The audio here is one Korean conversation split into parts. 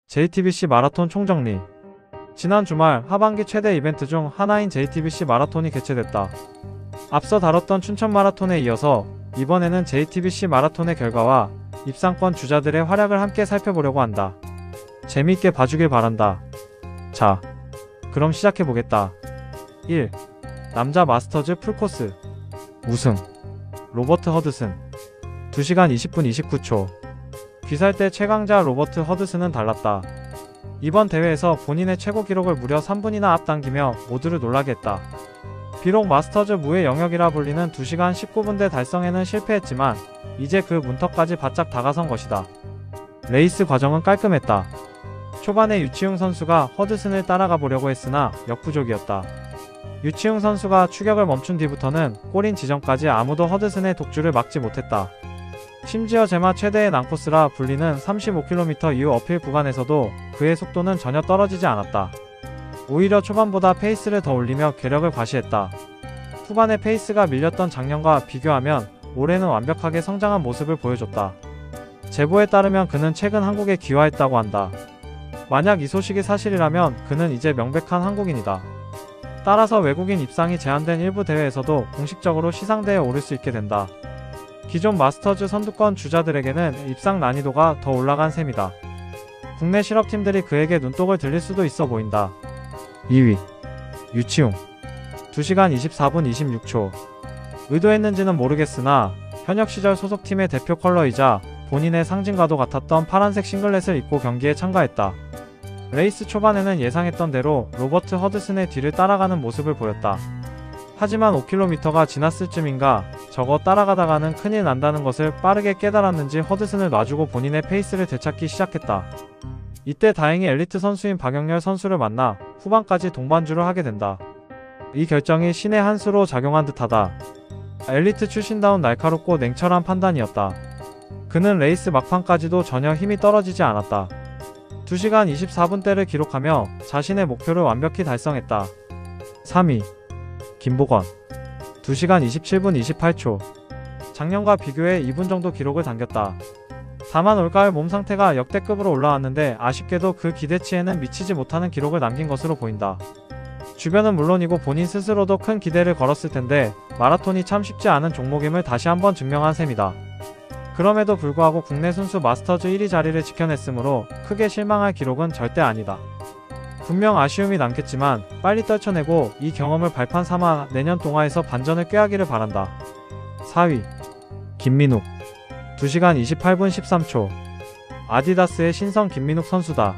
JTBC 마라톤 총정리. 지난 주말 하반기 최대 이벤트 중 하나인 JTBC 마라톤이 개최됐다. 앞서 다뤘던 춘천 마라톤에 이어서 이번에는 JTBC 마라톤의 결과와 입상권 주자들의 활약을 함께 살펴보려고 한다. 재미있게 봐주길 바란다. 자, 그럼 시작해보겠다. 1. 남자 마스터즈 풀코스 우승 로버트 허드슨 2시간 20분 29초. 귀살대 최강자 로버트 허드슨은 달랐다. 이번 대회에서 본인의 최고 기록을 무려 3분이나 앞당기며 모두를 놀라게 했다. 비록 마스터즈 무의 영역이라 불리는 2시간 19분대 달성에는 실패했지만 이제 그 문턱까지 바짝 다가선 것이다. 레이스 과정은 깔끔했다. 초반에 유치웅 선수가 허드슨을 따라가 보려고 했으나 역부족이었다. 유치웅 선수가 추격을 멈춘 뒤부터는 골인 지점까지 아무도 허드슨의 독주를 막지 못했다. 심지어 제마 최대의 난코스라 불리는 35km 이후 어필 구간에서도 그의 속도는 전혀 떨어지지 않았다. 오히려 초반보다 페이스를 더 올리며 괴력을 과시했다. 후반에 페이스가 밀렸던 작년과 비교하면 올해는 완벽하게 성장한 모습을 보여줬다. 제보에 따르면 그는 최근 한국에 귀화했다고 한다. 만약 이 소식이 사실이라면 그는 이제 명백한 한국인이다. 따라서 외국인 입상이 제한된 일부 대회에서도 공식적으로 시상대에 오를 수 있게 된다. 기존 마스터즈 선두권 주자들에게는 입상 난이도가 더 올라간 셈이다. 국내 실업팀들이 그에게 눈독을 들릴 수도 있어 보인다. 2위 유치웅 2시간 24분 26초. 의도했는지는 모르겠으나 현역 시절 소속팀의 대표 컬러이자 본인의 상징과도 같았던 파란색 싱글렛을 입고 경기에 참가했다. 레이스 초반에는 예상했던 대로 로버트 허드슨의 뒤를 따라가는 모습을 보였다. 하지만 5km가 지났을 쯤인가 저거 따라가다가는 큰일 난다는 것을 빠르게 깨달았는지 허드슨을 놔주고 본인의 페이스를 되찾기 시작했다. 이때 다행히 엘리트 선수인 박영렬 선수를 만나 후반까지 동반주를 하게 된다. 이 결정이 신의 한 수로 작용한 듯하다. 엘리트 출신다운 날카롭고 냉철한 판단이었다. 그는 레이스 막판까지도 전혀 힘이 떨어지지 않았다. 2시간 24분대를 기록하며 자신의 목표를 완벽히 달성했다. 3위 김보건 2시간 27분 28초. 작년과 비교해 2분 정도 기록을 당겼다. 다만 올가을 몸 상태가 역대급으로 올라왔는데 아쉽게도 그 기대치에는 미치지 못하는 기록을 남긴 것으로 보인다. 주변은 물론이고 본인 스스로도 큰 기대를 걸었을 텐데 마라톤이 참 쉽지 않은 종목임을 다시 한번 증명한 셈이다. 그럼에도 불구하고 국내 순수 마스터즈 1위 자리를 지켜냈으므로 크게 실망할 기록은 절대 아니다. 분명 아쉬움이 남겠지만 빨리 떨쳐내고 이 경험을 발판 삼아 내년 동아에서 반전을 꾀하기를 바란다. 4위 김민욱 2시간 28분 13초. 아디다스의 신성 김민욱 선수다.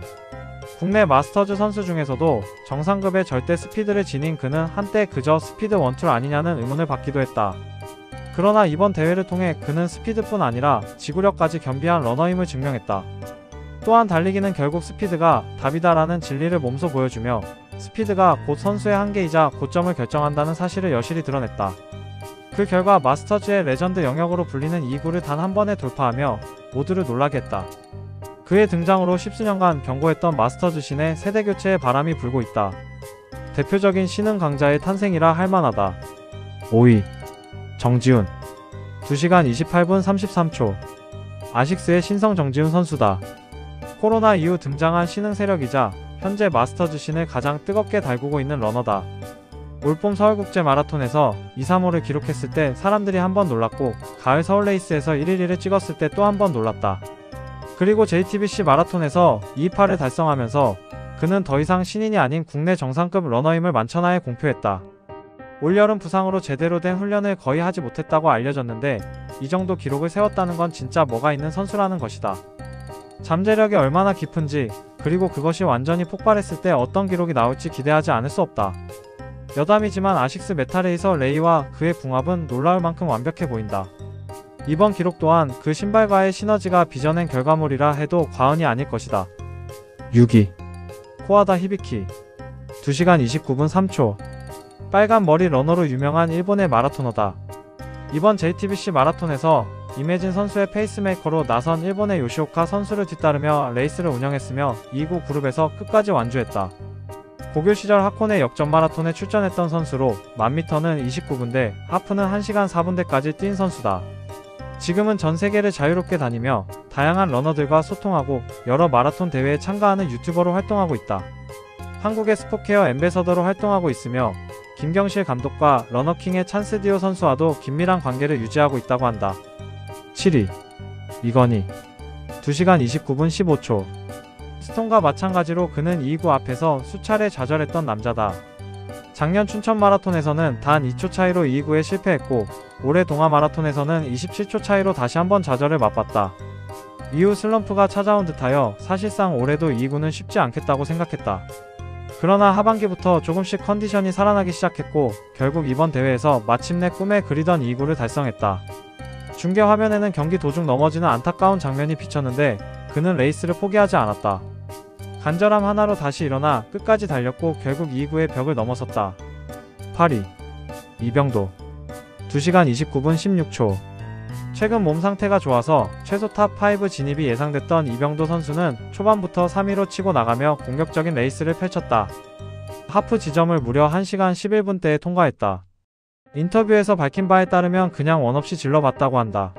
국내 마스터즈 선수 중에서도 정상급의 절대 스피드를 지닌 그는 한때 그저 스피드 원툴 아니냐는 의문을 받기도 했다. 그러나 이번 대회를 통해 그는 스피드뿐 아니라 지구력까지 겸비한 러너임을 증명했다. 또한 달리기는 결국 스피드가 답이다라는 진리를 몸소 보여주며 스피드가 곧 선수의 한계이자 고점을 결정한다는 사실을 여실히 드러냈다. 그 결과 마스터즈의 레전드 영역으로 불리는 2구를 단 한 번에 돌파하며 모두를 놀라게 했다. 그의 등장으로 십수년간 경고했던 마스터즈 신의 세대교체의 바람이 불고 있다. 대표적인 신흥 강자의 탄생이라 할 만하다. 5위 정지훈 2시간 28분 33초. 아식스의 신성 정지훈 선수다. 코로나 이후 등장한 신흥 세력이자 현재 마스터즈 신을 가장 뜨겁게 달구고 있는 러너다. 올봄 서울국제 마라톤에서 2, 3호를 기록했을 때 사람들이 한번 놀랐고 가을 서울 레이스에서 111을 찍었을 때 또 한 번 놀랐다. 그리고 JTBC 마라톤에서 228을 달성하면서 그는 더 이상 신인이 아닌 국내 정상급 러너임을 만천하에 공표했다. 올여름 부상으로 제대로 된 훈련을 거의 하지 못했다고 알려졌는데 이 정도 기록을 세웠다는 건 진짜 뭐가 있는 선수라는 것이다. 잠재력이 얼마나 깊은지 그리고 그것이 완전히 폭발했을 때 어떤 기록이 나올지 기대하지 않을 수 없다. 여담이지만 아식스 메타레이서 레이와 그의 궁합은 놀라울 만큼 완벽해 보인다. 이번 기록 또한 그 신발과의 시너지가 빚어낸 결과물이라 해도 과언이 아닐 것이다. 6위 코하다 히비키 2시간 29분 3초. 빨간 머리 러너로 유명한 일본의 마라토너다. 이번 JTBC 마라톤에서 임혜진 선수의 페이스메이커로 나선 일본의 요시오카 선수를 뒤따르며 레이스를 운영했으며 2구 그룹에서 끝까지 완주했다. 고교 시절 하코네 역전 마라톤에 출전했던 선수로 1000m는 29분대, 하프는 1시간 4분대까지 뛴 선수다. 지금은 전 세계를 자유롭게 다니며 다양한 러너들과 소통하고 여러 마라톤 대회에 참가하는 유튜버로 활동하고 있다. 한국의 스포케어 앰베서더로 활동하고 있으며 김경실 감독과 러너킹의 찬스디오 선수와도 긴밀한 관계를 유지하고 있다고 한다. 7위 이건희 2시간 29분 15초. 스톤과 마찬가지로 그는 2구 앞에서 수차례 좌절했던 남자다. 작년 춘천 마라톤에서는 단 2초 차이로 2구에 실패했고 올해 동아 마라톤에서는 27초 차이로 다시 한번 좌절을 맛봤다. 이후 슬럼프가 찾아온 듯하여 사실상 올해도 2구는 쉽지 않겠다고 생각했다. 그러나 하반기부터 조금씩 컨디션이 살아나기 시작했고 결국 이번 대회에서 마침내 꿈에 그리던 2구를 달성했다. 중계 화면에는 경기 도중 넘어지는 안타까운 장면이 비쳤는데 그는 레이스를 포기하지 않았다. 간절함 하나로 다시 일어나 끝까지 달렸고 결국 2구의 벽을 넘어섰다. 8위 이병도 2시간 29분 16초. 최근 몸 상태가 좋아서 최소 탑5 진입이 예상됐던 이병도 선수는 초반부터 3위로 치고 나가며 공격적인 레이스를 펼쳤다. 하프 지점을 무려 1시간 11분대에 통과했다. 인터뷰에서 밝힌 바에 따르면 그냥 원없이 질러봤다고 한다.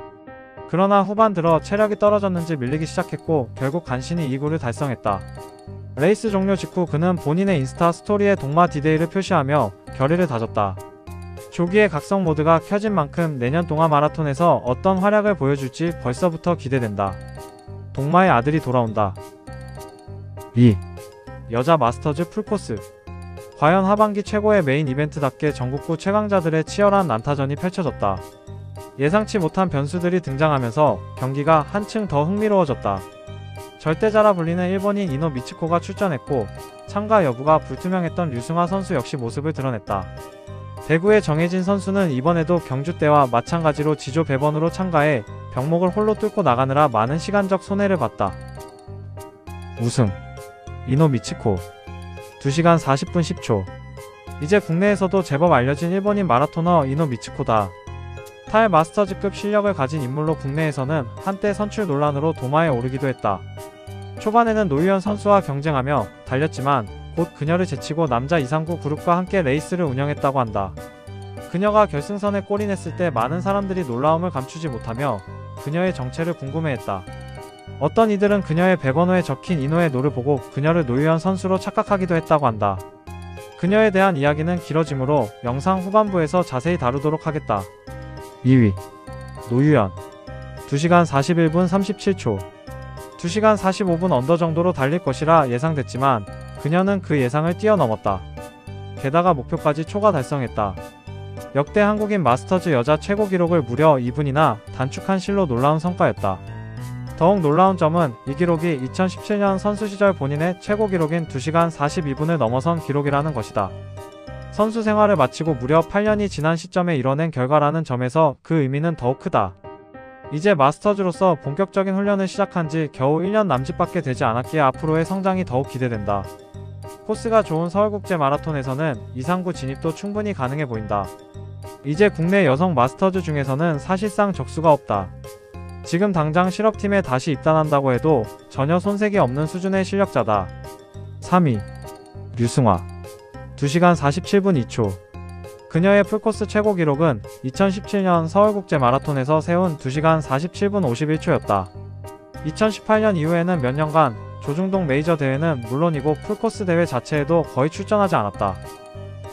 그러나 후반 들어 체력이 떨어졌는지 밀리기 시작했고 결국 간신히 2구를 달성했다. 레이스 종료 직후 그는 본인의 인스타 스토리에 동마 디데이를 표시하며 결의를 다졌다. 조기에 각성 모드가 켜진 만큼 내년 동아 마라톤에서 어떤 활약을 보여줄지 벌써부터 기대된다. 동마의 아들이 돌아온다. 2. 여자 마스터즈 풀코스. 과연 하반기 최고의 메인 이벤트답게 전국구 최강자들의 치열한 난타전이 펼쳐졌다. 예상치 못한 변수들이 등장하면서 경기가 한층 더 흥미로워졌다. 절대자라 불리는 일본인 이노 미츠코가 출전했고 참가 여부가 불투명했던 류승화 선수 역시 모습을 드러냈다. 대구의 정혜진 선수는 이번에도 경주 때와 마찬가지로 지조 배번으로 참가해 병목을 홀로 뚫고 나가느라 많은 시간적 손해를 봤다. 우승 이노 미츠코 2시간 40분 10초. 이제 국내에서도 제법 알려진 일본인 마라토너 이노 미츠코다. 타일 마스터즈급 실력을 가진 인물로 국내에서는 한때 선출 논란으로 도마에 오르기도 했다. 초반에는 노유현 선수와 경쟁하며 달렸지만 곧 그녀를 제치고 남자 이상구 그룹과 함께 레이스를 운영했다고 한다. 그녀가 결승선에 골인했을 때 많은 사람들이 놀라움을 감추지 못하며 그녀의 정체를 궁금해했다. 어떤 이들은 그녀의 배번호에 적힌 이노의 노를 보고 그녀를 노유현 선수로 착각하기도 했다고 한다. 그녀에 대한 이야기는 길어지므로 영상 후반부에서 자세히 다루도록 하겠다. 2위 노유현 2시간 41분 37초. 2시간 45분 언더 정도로 달릴 것이라 예상됐지만 그녀는 그 예상을 뛰어넘었다. 게다가 목표까지 초과 달성했다. 역대 한국인 마스터즈 여자 최고 기록을 무려 2분이나 단축한 실로 놀라운 성과였다. 더욱 놀라운 점은 이 기록이 2017년 선수 시절 본인의 최고 기록인 2시간 42분을 넘어선 기록이라는 것이다. 선수 생활을 마치고 무려 8년이 지난 시점에 이뤄낸 결과라는 점에서 그 의미는 더욱 크다. 이제 마스터즈로서 본격적인 훈련을 시작한 지 겨우 1년 남짓밖에 되지 않았기에 앞으로의 성장이 더욱 기대된다. 코스가 좋은 서울국제 마라톤에서는 이상구 진입도 충분히 가능해 보인다. 이제 국내 여성 마스터즈 중에서는 사실상 적수가 없다. 지금 당장 실업팀에 다시 입단한다고 해도 전혀 손색이 없는 수준의 실력자다. 3위 류승화 2시간 47분 2초. 그녀의 풀코스 최고 기록은 2017년 서울국제 마라톤에서 세운 2시간 47분 51초였다. 2018년 이후에는 몇 년간 조중동 메이저 대회는 물론이고 풀코스 대회 자체에도 거의 출전하지 않았다.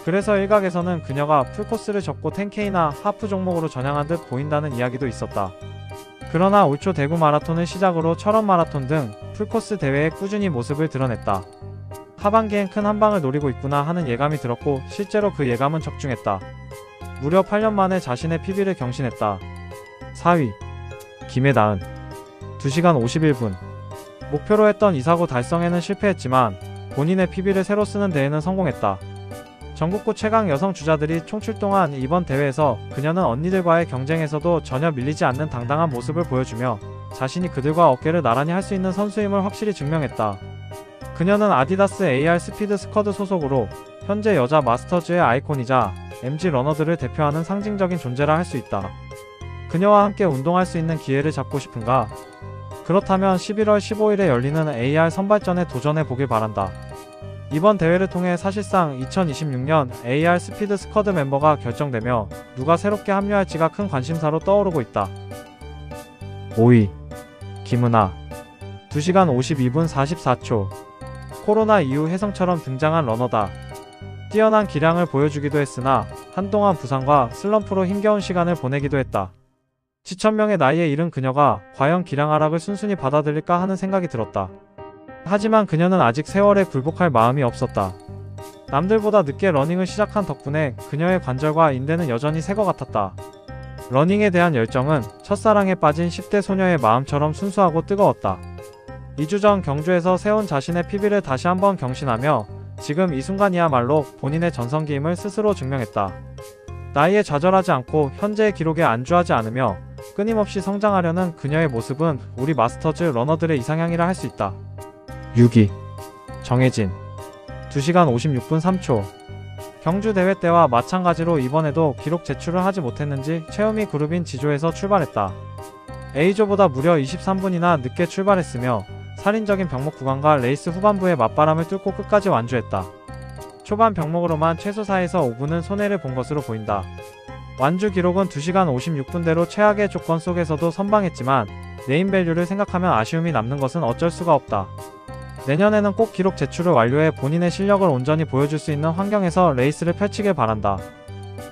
그래서 일각에서는 그녀가 풀코스를 접고 10K나 하프 종목으로 전향한 듯 보인다는 이야기도 있었다. 그러나 올 초 대구 마라톤을 시작으로 철원 마라톤 등 풀코스 대회에 꾸준히 모습을 드러냈다. 하반기엔 큰 한방을 노리고 있구나 하는 예감이 들었고 실제로 그 예감은 적중했다. 무려 8년 만에 자신의 PB를 경신했다. 4위 김혜다은 2시간 51분. 목표로 했던 2사구 달성에는 실패했지만 본인의 PB를 새로 쓰는 데에는 성공했다. 전국구 최강 여성 주자들이 총출동한 이번 대회에서 그녀는 언니들과의 경쟁에서도 전혀 밀리지 않는 당당한 모습을 보여주며 자신이 그들과 어깨를 나란히 할 수 있는 선수임을 확실히 증명했다. 그녀는 아디다스 AR 스피드 스쿼드 소속으로 현재 여자 마스터즈의 아이콘이자 MG 러너들을 대표하는 상징적인 존재라 할 수 있다. 그녀와 함께 운동할 수 있는 기회를 잡고 싶은가? 그렇다면 11월 15일에 열리는 AR 선발전에 도전해 보길 바란다. 이번 대회를 통해 사실상 2026년 AR 스피드 스쿼드 멤버가 결정되며 누가 새롭게 합류할지가 큰 관심사로 떠오르고 있다. 5위 김은하 2시간 52분 44초. 코로나 이후 혜성처럼 등장한 러너다. 뛰어난 기량을 보여주기도 했으나 한동안 부상과 슬럼프로 힘겨운 시간을 보내기도 했다. 지천명의 나이에 이른 그녀가 과연 기량 하락을 순순히 받아들일까 하는 생각이 들었다. 하지만 그녀는 아직 세월에 굴복할 마음이 없었다. 남들보다 늦게 러닝을 시작한 덕분에 그녀의 관절과 인대는 여전히 새 것 같았다. 러닝에 대한 열정은 첫사랑에 빠진 10대 소녀의 마음처럼 순수하고 뜨거웠다. 2주 전 경주에서 세운 자신의 PB를 다시 한번 경신하며 지금 이 순간이야말로 본인의 전성기임을 스스로 증명했다. 나이에 좌절하지 않고 현재의 기록에 안주하지 않으며 끊임없이 성장하려는 그녀의 모습은 우리 마스터즈 러너들의 이상향이라 할 수 있다. 6위 정혜진 2시간 56분 3초. 경주 대회 때와 마찬가지로 이번에도 기록 제출을 하지 못했는지 최우미 그룹인 지조에서 출발했다. A조보다 무려 23분이나 늦게 출발했으며 살인적인 병목 구간과 레이스 후반부의 맞바람을 뚫고 끝까지 완주했다. 초반 병목으로만 최소 4에서 5분은 손해를 본 것으로 보인다. 완주 기록은 2시간 56분대로 최악의 조건 속에서도 선방했지만 네임밸류를 생각하면 아쉬움이 남는 것은 어쩔 수가 없다. 내년에는 꼭 기록 제출을 완료해 본인의 실력을 온전히 보여줄 수 있는 환경에서 레이스를 펼치길 바란다.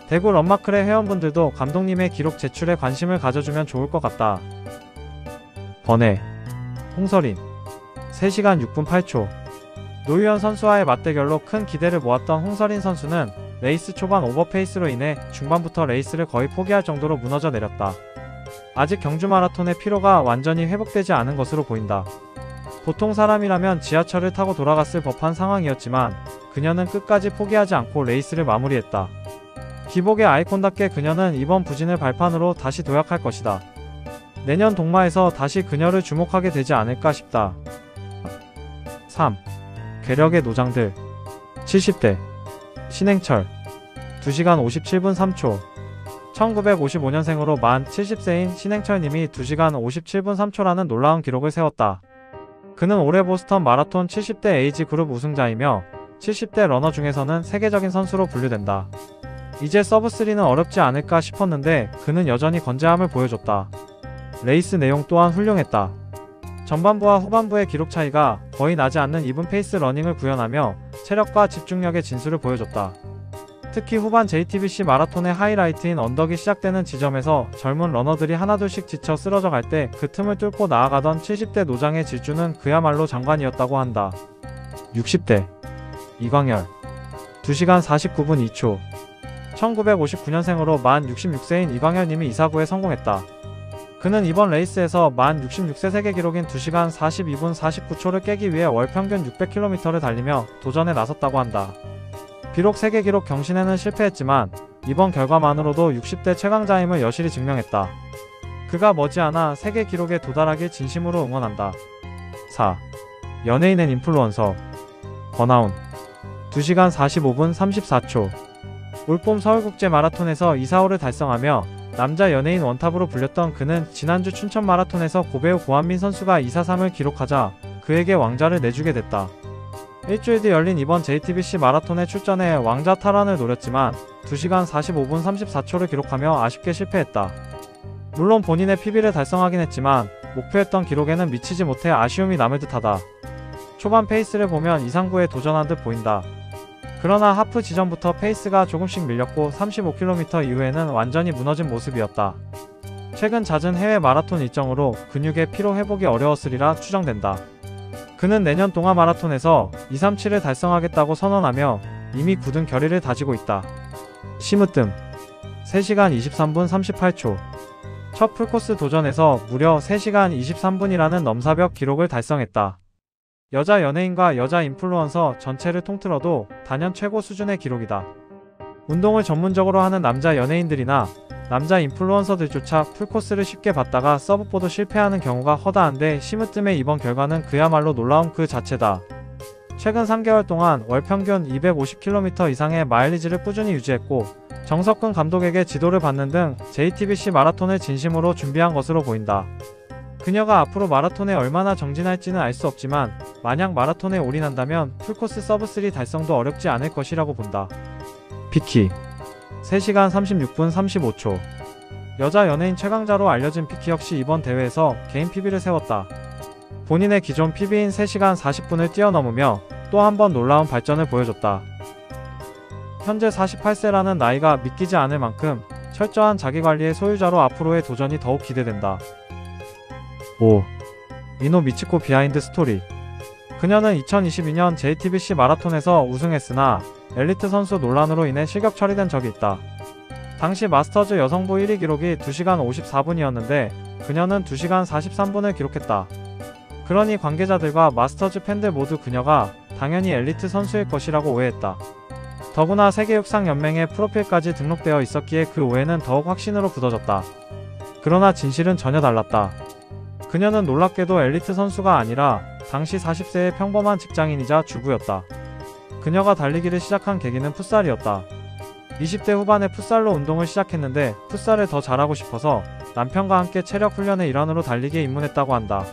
대구 런마클의 회원분들도 감독님의 기록 제출에 관심을 가져주면 좋을 것 같다. 번외 홍서린 3시간 6분 8초. 노유현 선수와의 맞대결로 큰 기대를 모았던 홍서린 선수는 레이스 초반 오버페이스로 인해 중반부터 레이스를 거의 포기할 정도로 무너져 내렸다. 아직 경주 마라톤의 피로가 완전히 회복되지 않은 것으로 보인다. 보통 사람이라면 지하철을 타고 돌아갔을 법한 상황이었지만 그녀는 끝까지 포기하지 않고 레이스를 마무리했다. 기복의 아이콘답게 그녀는 이번 부진을 발판으로 다시 도약할 것이다. 내년 동마에서 다시 그녀를 주목하게 되지 않을까 싶다. 3. 괴력의 노장들 70대 신행철 2시간 57분 3초. 1955년생으로 만 70세인 신행철님이 2시간 57분 3초라는 놀라운 기록을 세웠다. 그는 올해 보스턴 마라톤 70대 에이지 그룹 우승자이며 70대 러너 중에서는 세계적인 선수로 분류된다. 이제 서브3는 어렵지 않을까 싶었는데 그는 여전히 건재함을 보여줬다. 레이스 내용 또한 훌륭했다. 전반부와 후반부의 기록 차이가 거의 나지 않는 이븐 페이스 러닝을 구현하며 체력과 집중력의 진수를 보여줬다. 특히 후반 JTBC 마라톤의 하이라이트인 언덕이 시작되는 지점에서 젊은 러너들이 하나둘씩 지쳐 쓰러져 갈 때 그 틈을 뚫고 나아가던 70대 노장의 질주는 그야말로 장관이었다고 한다. 60대 이광열 2시간 49분 2초. 1959년생으로 만 66세인 이광열님이 이사구에 성공했다. 그는 이번 레이스에서 만 66세 세계 기록인 2시간 42분 49초를 깨기 위해 월 평균 600km를 달리며 도전에 나섰다고 한다. 비록 세계 기록 경신에는 실패했지만 이번 결과만으로도 60대 최강자임을 여실히 증명했다. 그가 머지않아 세계 기록에 도달하길 진심으로 응원한다. 4. 연예인 앤 인플루언서 권하운 2시간 45분 34초. 올봄 서울국제 마라톤에서 245를 달성하며 남자 연예인 원탑으로 불렸던 그는 지난주 춘천 마라톤에서 고배우 고한민 선수가 243을 기록하자 그에게 왕좌를 내주게 됐다. 일주일 뒤 열린 이번 JTBC 마라톤에 출전해 왕좌 탈환을 노렸지만 2시간 45분 34초를 기록하며 아쉽게 실패했다. 물론 본인의 PB를 달성하긴 했지만 목표했던 기록에는 미치지 못해 아쉬움이 남을 듯하다. 초반 페이스를 보면 이상구에 도전한 듯 보인다. 그러나 하프 지점부터 페이스가 조금씩 밀렸고 35km 이후에는 완전히 무너진 모습이었다. 최근 잦은 해외 마라톤 일정으로 근육의 피로 회복이 어려웠으리라 추정된다. 그는 내년 동아 마라톤에서 237을 달성하겠다고 선언하며 이미 굳은 결의를 다지고 있다. 심으뜸 3시간 23분 38초. 첫 풀코스 도전에서 무려 3시간 23분이라는 넘사벽 기록을 달성했다. 여자 연예인과 여자 인플루언서 전체를 통틀어도 단연 최고 수준의 기록이다. 운동을 전문적으로 하는 남자 연예인들이나 남자 인플루언서들조차 풀코스를 쉽게 받다가 서브포도 실패하는 경우가 허다한데 심으뜸의 이번 결과는 그야말로 놀라운 그 자체다. 최근 3개월 동안 월 평균 250km 이상의 마일리지를 꾸준히 유지했고 정석근 감독에게 지도를 받는 등 JTBC 마라톤을 진심으로 준비한 것으로 보인다. 그녀가 앞으로 마라톤에 얼마나 정진할지는 알 수 없지만 만약 마라톤에 올인한다면 풀코스 서브3 달성도 어렵지 않을 것이라고 본다. 비키 3시간 36분 35초. 여자 연예인 최강자로 알려진 비키 역시 이번 대회에서 개인 PB를 세웠다. 본인의 기존 PB인 3시간 40분을 뛰어넘으며 또 한 번 놀라운 발전을 보여줬다. 현재 48세라는 나이가 믿기지 않을 만큼 철저한 자기관리의 소유자로 앞으로의 도전이 더욱 기대된다. 5. 이노 미치코 비하인드 스토리. 그녀는 2022년 JTBC 마라톤에서 우승했으나 엘리트 선수 논란으로 인해 실격 처리된 적이 있다. 당시 마스터즈 여성부 1위 기록이 2시간 54분이었는데 그녀는 2시간 43분을 기록했다. 그러니 관계자들과 마스터즈 팬들 모두 그녀가 당연히 엘리트 선수일 것이라고 오해했다. 더구나 세계육상연맹의 프로필까지 등록되어 있었기에 그 오해는 더욱 확신으로 굳어졌다. 그러나 진실은 전혀 달랐다. 그녀는 놀랍게도 엘리트 선수가 아니라 당시 40세의 평범한 직장인이자 주부였다. 그녀가 달리기를 시작한 계기는 풋살이었다. 20대 후반에 풋살로 운동을 시작했는데 풋살을 더 잘하고 싶어서 남편과 함께 체력 훈련의 일환으로 달리기에 입문했다고 한다.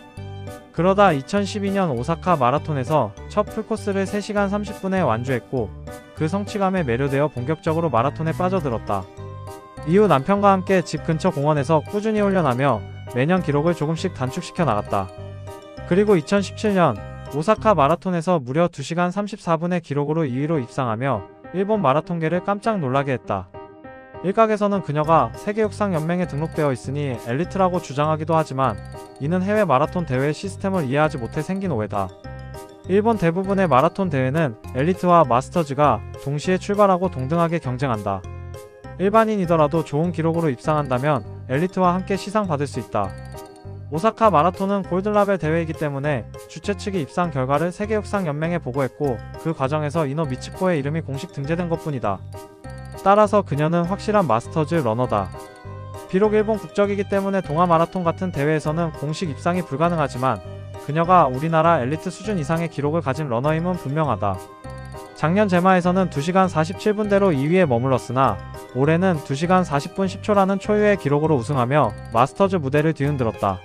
그러다 2012년 오사카 마라톤에서 첫 풀코스를 3시간 30분에 완주했고 그 성취감에 매료되어 본격적으로 마라톤에 빠져들었다. 이후 남편과 함께 집 근처 공원에서 꾸준히 훈련하며 매년 기록을 조금씩 단축시켜 나갔다. 그리고 2017년 오사카 마라톤에서 무려 2시간 34분의 기록으로 2위로 입상하며 일본 마라톤계를 깜짝 놀라게 했다. 일각에서는 그녀가 세계육상연맹에 등록되어 있으니 엘리트라고 주장하기도 하지만 이는 해외 마라톤 대회 시스템을 이해하지 못해 생긴 오해다. 일본 대부분의 마라톤 대회는 엘리트와 마스터즈가 동시에 출발하고 동등하게 경쟁한다. 일반인이더라도 좋은 기록으로 입상한다면 엘리트와 함께 시상받을 수 있다. 오사카 마라톤은 골든라벨 대회이기 때문에 주최 측이 입상 결과를 세계육상연맹에 보고했고 그 과정에서 이노 미치코의 이름이 공식 등재된 것뿐이다. 따라서 그녀는 확실한 마스터즈 러너다. 비록 일본 국적이기 때문에 동아 마라톤 같은 대회에서는 공식 입상이 불가능하지만 그녀가 우리나라 엘리트 수준 이상의 기록을 가진 러너임은 분명하다. 작년 제마에서는 2시간 47분대로 2위에 머물렀으나 올해는 2시간 40분 10초라는 초유의 기록으로 우승하며 마스터즈 무대를 뒤흔들었다.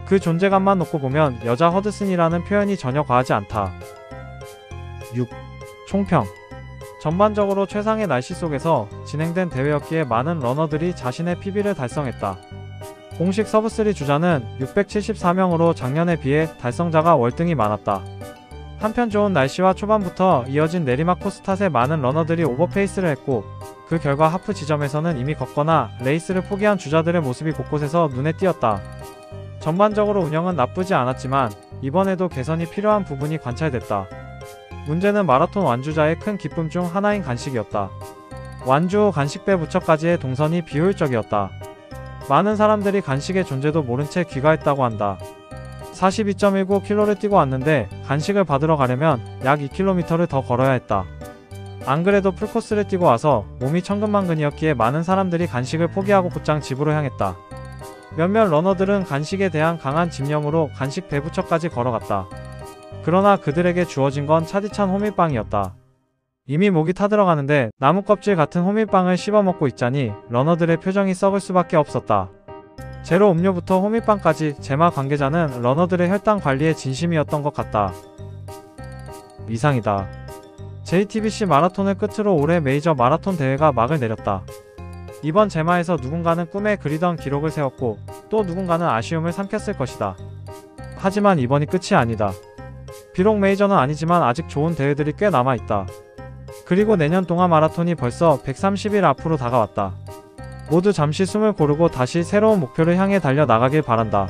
그 존재감만 놓고 보면 여자 허드슨이라는 표현이 전혀 과하지 않다. 6. 총평. 전반적으로 최상의 날씨 속에서 진행된 대회였기에 많은 러너들이 자신의 PB를 달성했다. 공식 서브3 주자는 674명으로 작년에 비해 달성자가 월등히 많았다. 한편 좋은 날씨와 초반부터 이어진 내리막 코스 탓에 많은 러너들이 오버페이스를 했고 그 결과 하프 지점에서는 이미 걷거나 레이스를 포기한 주자들의 모습이 곳곳에서 눈에 띄었다. 전반적으로 운영은 나쁘지 않았지만 이번에도 개선이 필요한 부분이 관찰됐다. 문제는 마라톤 완주자의 큰 기쁨 중 하나인 간식이었다. 완주 후 간식배 부처까지의 동선이 비효율적이었다. 많은 사람들이 간식의 존재도 모른 채 귀가했다고 한다. 42.19km를 뛰고 왔는데 간식을 받으러 가려면 약 2km를 더 걸어야 했다. 안 그래도 풀코스를 뛰고 와서 몸이 천근만근이었기에 많은 사람들이 간식을 포기하고 곧장 집으로 향했다. 몇몇 러너들은 간식에 대한 강한 집념으로 간식 배부처까지 걸어갔다. 그러나 그들에게 주어진 건 차디찬 호밀빵이었다. 이미 목이 타들어가는데 나무 껍질 같은 호밀빵을 씹어먹고 있자니 러너들의 표정이 썩을 수밖에 없었다. 제로 음료부터 호밀빵까지 제마 관계자는 러너들의 혈당 관리에 진심이었던 것 같다. 이상이다. JTBC 마라톤을 끝으로 올해 메이저 마라톤 대회가 막을 내렸다. 이번 제마에서 누군가는 꿈에 그리던 기록을 세웠고 또 누군가는 아쉬움을 삼켰을 것이다. 하지만 이번이 끝이 아니다. 비록 메이저는 아니지만 아직 좋은 대회들이 꽤 남아있다. 그리고 내년 동아 마라톤이 벌써 130일 앞으로 다가왔다. 모두 잠시 숨을 고르고 다시 새로운 목표를 향해 달려나가길 바란다.